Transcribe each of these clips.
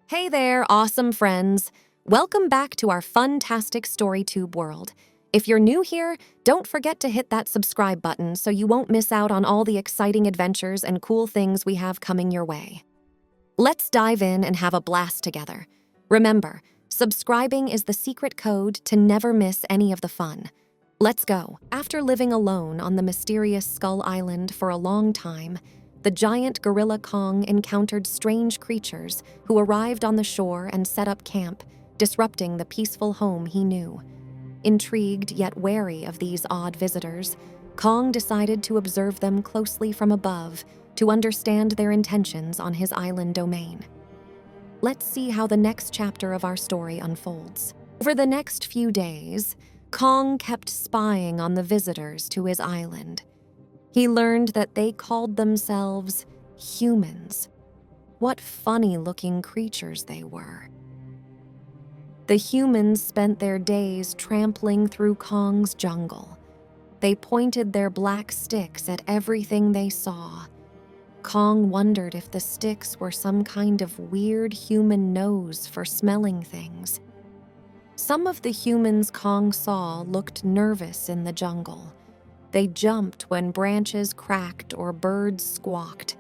Hey there, awesome friends. Welcome back to our fun-tastic StoryTube world. If you're new here, don't forget to hit that subscribe button so you won't miss out on all the exciting adventures and cool things we have coming your way. Let's dive in and have a blast together. Remember, subscribing is the secret code to never miss any of the fun. Let's go. After living alone on the mysterious Skull Island for a long time, the giant gorilla Kong encountered strange creatures who arrived on the shore and set up camp, disrupting the peaceful home he knew. Intrigued yet wary of these odd visitors, Kong decided to observe them closely from above to understand their intentions on his island domain. Let's see how the next chapter of our story unfolds. Over the next few days, Kong kept spying on the visitors to his island. He learned that they called themselves humans. What funny-looking creatures they were. The humans spent their days trampling through Kong's jungle. They pointed their black sticks at everything they saw. Kong wondered if the sticks were some kind of weird human nose for smelling things. Some of the humans Kong saw looked nervous in the jungle. They jumped when branches cracked or birds squawked.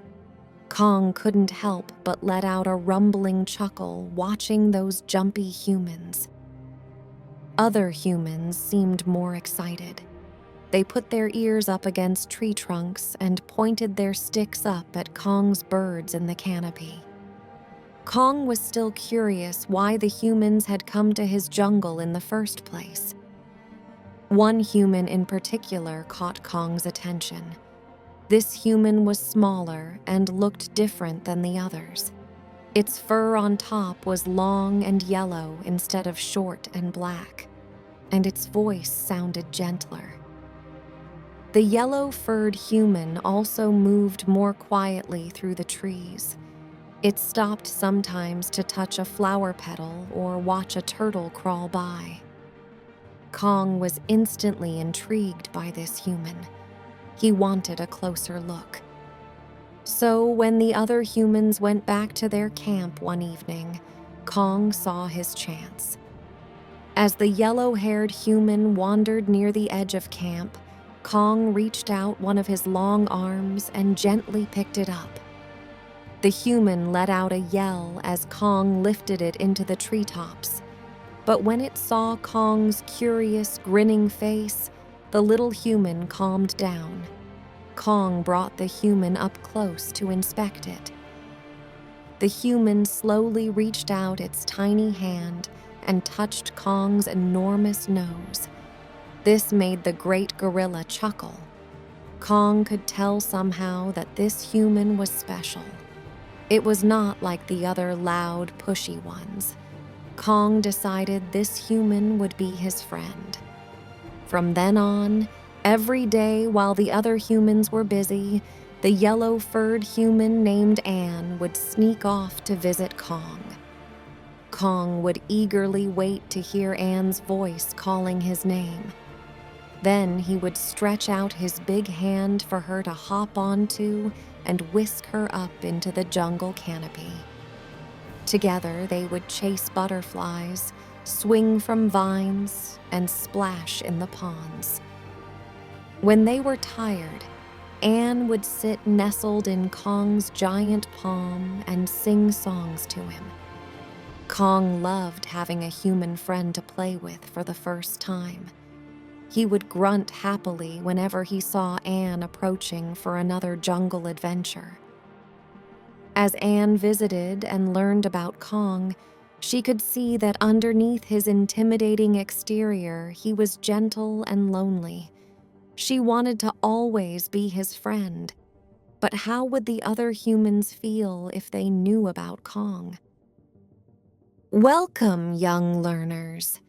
Kong couldn't help but let out a rumbling chuckle watching those jumpy humans. Other humans seemed more excited. They put their ears up against tree trunks and pointed their sticks up at Kong's birds in the canopy. Kong was still curious why the humans had come to his jungle in the first place. One human in particular caught Kong's attention. This human was smaller and looked different than the others. Its fur on top was long and yellow instead of short and black, and its voice sounded gentler. The yellow-furred human also moved more quietly through the trees. It stopped sometimes to touch a flower petal or watch a turtle crawl by. Kong was instantly intrigued by this human. He wanted a closer look. So when the other humans went back to their camp one evening, Kong saw his chance. As the yellow-haired human wandered near the edge of camp, Kong reached out one of his long arms and gently picked it up. The human let out a yell as Kong lifted it into the treetops. But when it saw Kong's curious, grinning face, the little human calmed down. Kong brought the human up close to inspect it. The human slowly reached out its tiny hand and touched Kong's enormous nose. This made the great gorilla chuckle. Kong could tell somehow that this human was special. It was not like the other loud, pushy ones. Kong decided this human would be his friend. From then on, every day while the other humans were busy, the yellow-furred human named Anne would sneak off to visit Kong. Kong would eagerly wait to hear Anne's voice calling his name. Then he would stretch out his big hand for her to hop onto and whisk her up into the jungle canopy. Together, they would chase butterflies, swing from vines, and splash in the ponds. When they were tired, Anne would sit nestled in Kong's giant palm and sing songs to him. Kong loved having a human friend to play with for the first time. He would grunt happily whenever he saw Anne approaching for another jungle adventure. As Anne visited and learned about Kong, she could see that underneath his intimidating exterior, he was gentle and lonely. She wanted to always be his friend. But how would the other humans feel if they knew about Kong? Welcome, young learners.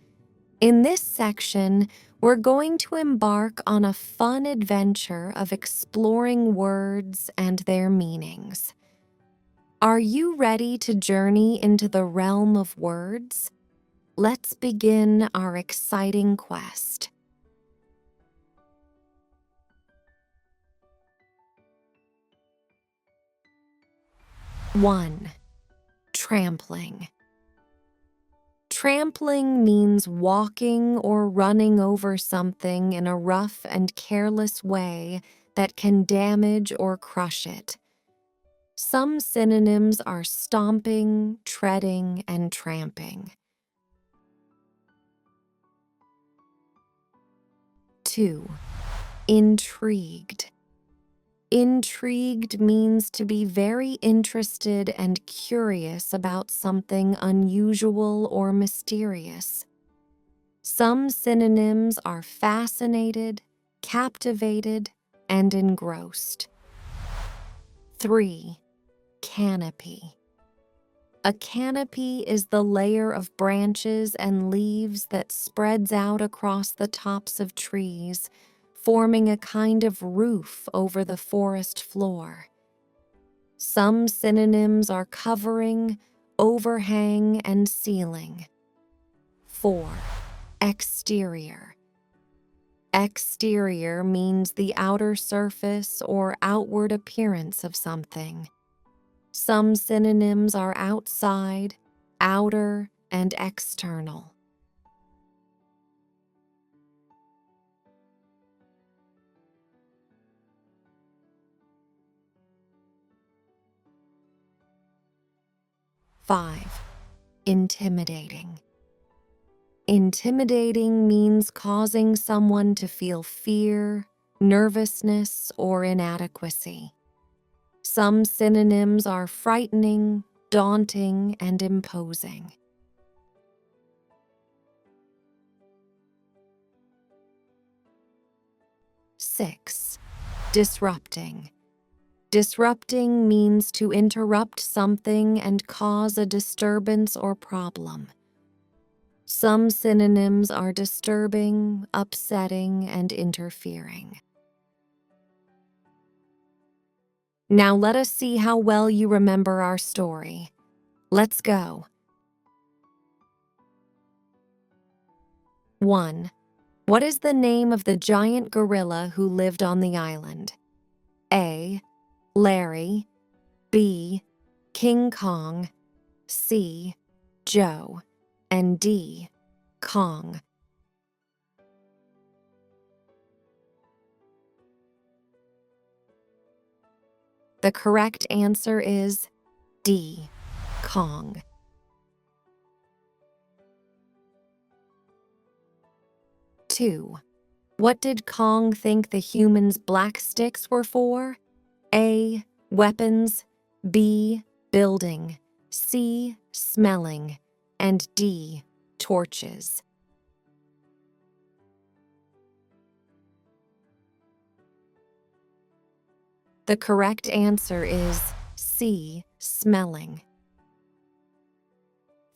In this section, we're going to embark on a fun adventure of exploring words and their meanings. Are you ready to journey into the realm of words? Let's begin our exciting quest. 1. Trampling. Trampling means walking or running over something in a rough and careless way that can damage or crush it. Some synonyms are stomping, treading, and tramping. 2. Intrigued. Intrigued means to be very interested and curious about something unusual or mysterious. Some synonyms are fascinated, captivated, and engrossed. 3. Canopy. A canopy is the layer of branches and leaves that spreads out across the tops of trees, forming a kind of roof over the forest floor. Some synonyms are covering, overhang, and ceiling. 4. Exterior. Exterior means the outer surface or outward appearance of something. Some synonyms are outside, outer, and external. 5. Intimidating. Intimidating means causing someone to feel fear, nervousness, or inadequacy. Some synonyms are frightening, daunting, and imposing. 6. Disrupting. Disrupting means to interrupt something and cause a disturbance or problem. Some synonyms are disturbing, upsetting, and interfering. Now let us see how well you remember our story. Let's go. 1. What is the name of the giant gorilla who lived on the island? A. Larry. B. King Kong. C. Joe. And D. Kong. The correct answer is D. Kong. 2. What did Kong think the humans' black sticks were for? A. Weapons. B. Building. C. Smelling. And D. Torches. The correct answer is C. Smelling.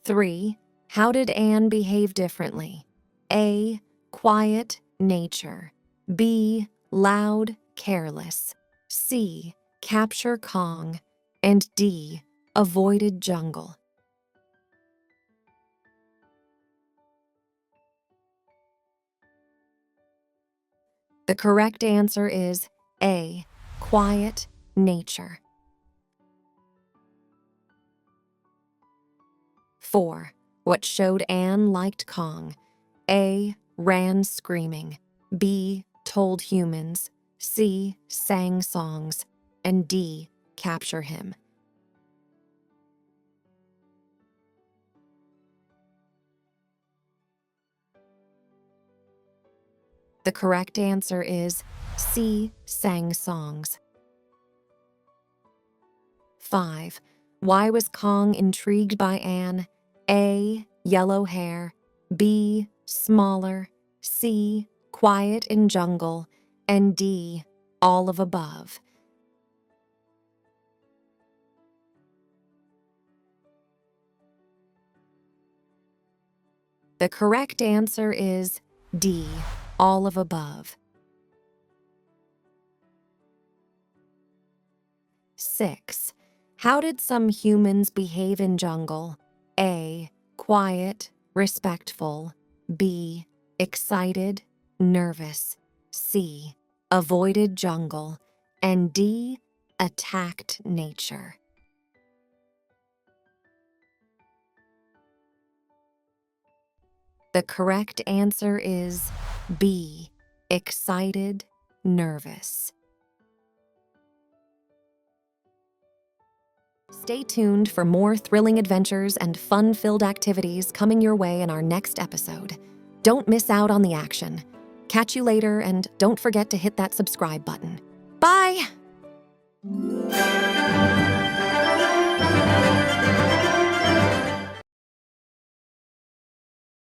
3. How did Anne behave differently? A. Quiet, nature. B. Loud, careless. C. Capture Kong. And D. Avoided jungle. The correct answer is A. Quiet, nature. 4. What showed Anne liked Kong? A. Ran screaming. B. Told humans. C. Sang songs. And D. Capture him. The correct answer is C. Sang songs. 5. Why was Kong intrigued by Anne? A. Yellow hair. B. Smaller. C. Quiet in jungle. And D. All of above. The correct answer is D. All of above. 6. How did some humans behave in jungle? A. Quiet, respectful. B. Excited, nervous. C. Avoided jungle. And D. Attacked nature. The correct answer is B, excited, nervous. Stay tuned for more thrilling adventures and fun-filled activities coming your way in our next episode. Don't miss out on the action. Catch you later, and don't forget to hit that subscribe button. Bye!